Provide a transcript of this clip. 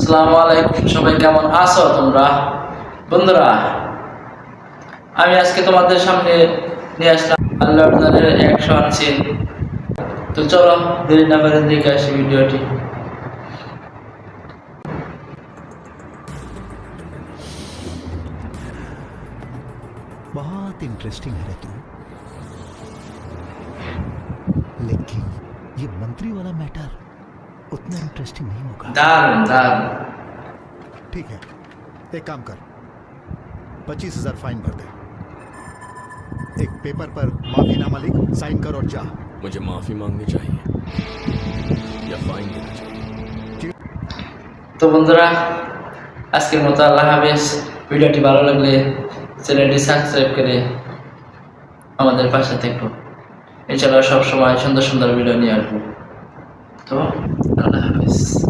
আসসালামু আলাইকুম, সবাই কেমন আছো তোমরা বন্ধুরা? আমি আজকে তোমাদের সামনে নিয়ে আসলাম আল্লাহর নামের 100 আনছি। তো চলো দেরি না করে দেখে আসি ভিডিওটি। बहुत इंटरेस्टिंग है रे तू, लेकिन ये मंत्री वाला मैटर उतना इंटरेस्टिंग नहीं होगा। দারুণ দারুণ। ठीक है, एक काम कर, 25,000 फाइन भर दे, एक पेपर पर माफीनामा लिख, साइन कर और जा। मुझे माफी मांगनी चाहिए या फाइन देना चाहिए? তো বন্ধুরা, আজকের মতো আল্লাহ হাফেজ। ভিডিওটি ভালো লাগলে চ্যানেলটি সাবস্ক্রাইব করে আমাদের পাশে থেকো। এছাড়াও সবসময় সুন্দর সুন্দর ভিডিও নিয়ে আসবো। তো আল্লাহ হাফেজ।